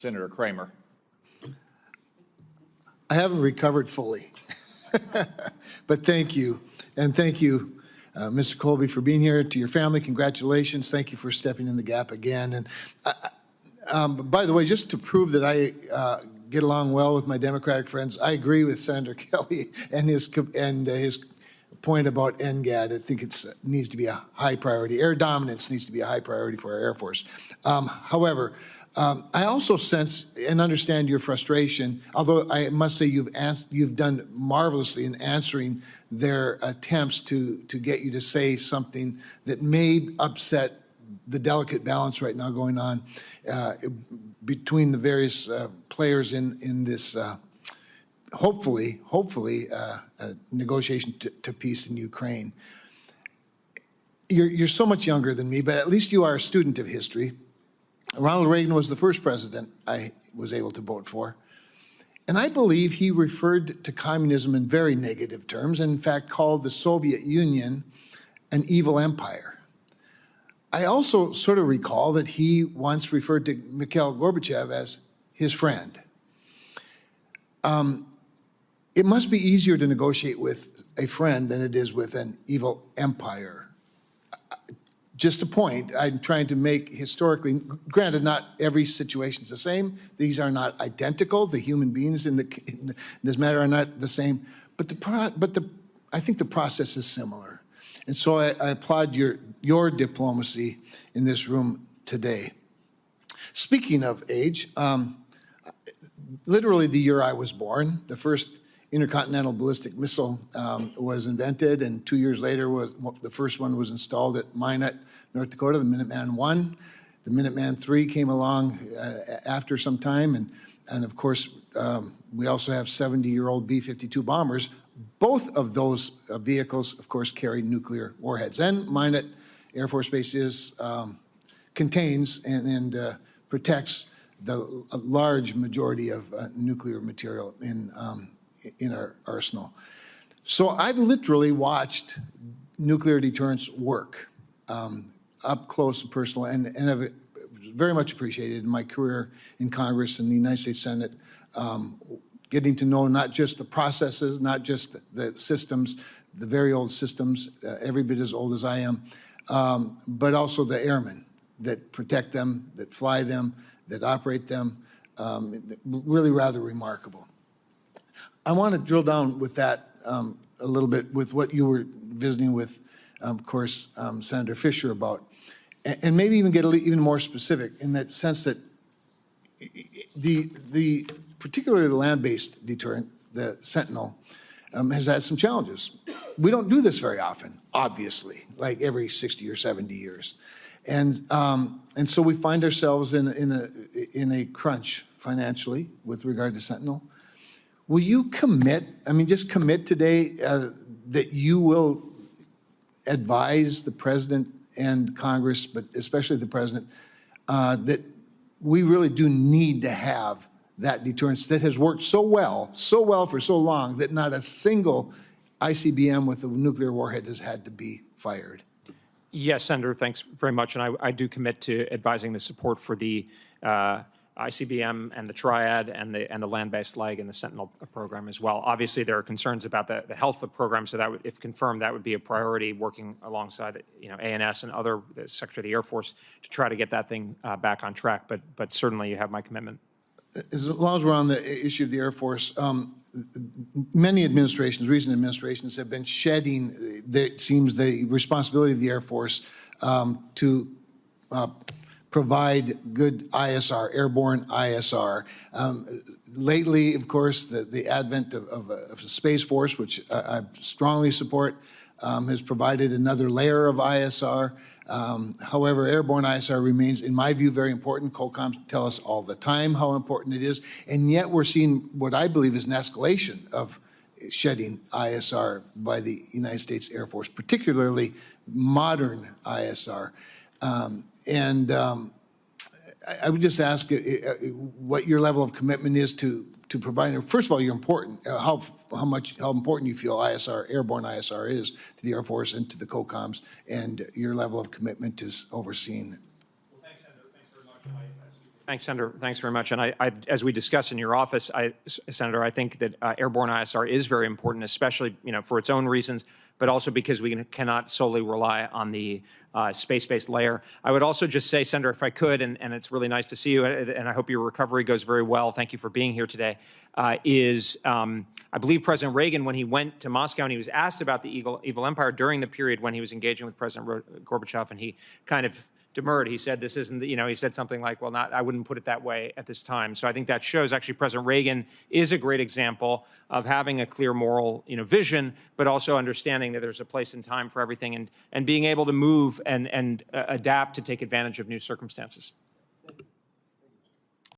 Senator Cramer. I haven't recovered fully, but thank you. And thank you, Mr. Colby, for being here. To your family, congratulations. Thank you for stepping in the gap again. And by the way, just to prove that I get along well with my Democratic friends, I agree with Senator Kelly and his point about NGAD. I think it needs to be a high priority. Air dominance needs to be a high priority for our Air Force. However, I also sense and understand your frustration, although I must say you've done marvelously in answering their attempts to get you to say something that may upset the delicate balance right now going on between the various players in this hopefully negotiation to peace in Ukraine. You're so much younger than me, but at least you are a student of history. Ronald Reagan was the first president I was able to vote for. And I believe he referred to communism in very negative terms, and in fact called the Soviet Union an evil empire. I also sort of recall that he once referred to Mikhail Gorbachev as his friend. It must be easier to negotiate with a friend than it is with an evil empire. Just a point I'm trying to make historically, granted not every situation is the same, these are not identical, the human beings in this matter are not the same, but I think the process is similar. And so I applaud your diplomacy in this room today. Speaking of age, literally the year I was born, the first intercontinental ballistic missile was invented, and 2 years later the first one was installed at Minot, North Dakota, the Minuteman I. The Minuteman III came along after some time, and of course we also have 70-year-old B-52 bombers. Both of those vehicles, of course, carry nuclear warheads, and Minot Air Force Base contains and protects the large majority of nuclear material in our arsenal. So I've literally watched nuclear deterrence work up close and personal, and have very much appreciated in my career in Congress and the United States Senate, getting to know not just the processes, not just the systems, the very old systems, every bit as old as I am, but also the airmen that protect them, that fly them, that operate them. Really rather remarkable. I want to drill down with that a little bit with what you were visiting with, of course, Senator Fisher about, and maybe even get even more specific in that sense that particularly the land-based deterrent, the Sentinel, has had some challenges. We don't do this very often, obviously, like every 60 or 70 years. And so we find ourselves in a crunch financially with regard to Sentinel. Will you commit, I mean, just commit today that you will advise the President and Congress, but especially the President, that we really do need to have that deterrence that has worked so well for so long that not a single ICBM with a nuclear warhead has had to be fired? Yes, Senator, thanks very much. And I do commit to advising the support for the ICBM and the Triad and the land-based leg and the Sentinel program as well. Obviously, there are concerns about the health of the program, so that would, if confirmed, that would be a priority, working alongside ANS and the Secretary of the Air Force to try to get that thing back on track. But certainly, you have my commitment. As long as we're on the issue of the Air Force, many administrations, recent administrations, have been shedding, it seems, the responsibility of the Air Force to provide good ISR, airborne ISR. Lately, of course, the advent of a Space Force, which I strongly support, has provided another layer of ISR. However, airborne ISR remains, in my view, very important. COCOMs tell us all the time how important it is, and yet we're seeing what I believe is an escalation of shedding ISR by the United States Air Force, particularly modern ISR. I would just ask what your level of commitment is to providing. First of all, you're important. How important you feel ISR, airborne ISR, is to the Air Force and to the COCOMs, and your level of commitment to overseeing. Well, thanks, Senator. Thanks very much. Thanks, Senator. Thanks very much. And as we discussed in your office, Senator, I think that airborne ISR is very important, especially for its own reasons, but also because we cannot solely rely on the space-based layer. I would also just say, Senator, if I could, and it's really nice to see you, and I hope your recovery goes very well. Thank you for being here today. I believe President Reagan, when he went to Moscow and he was asked about the evil empire during the period when he was engaging with President Gorbachev, and he kind of demurred. He said, this isn't, he said something like, well, I wouldn't put it that way at this time. So I think that shows actually President Reagan is a great example of having a clear moral, vision, but also understanding that there's a place and time for everything and being able to move and adapt to take advantage of new circumstances.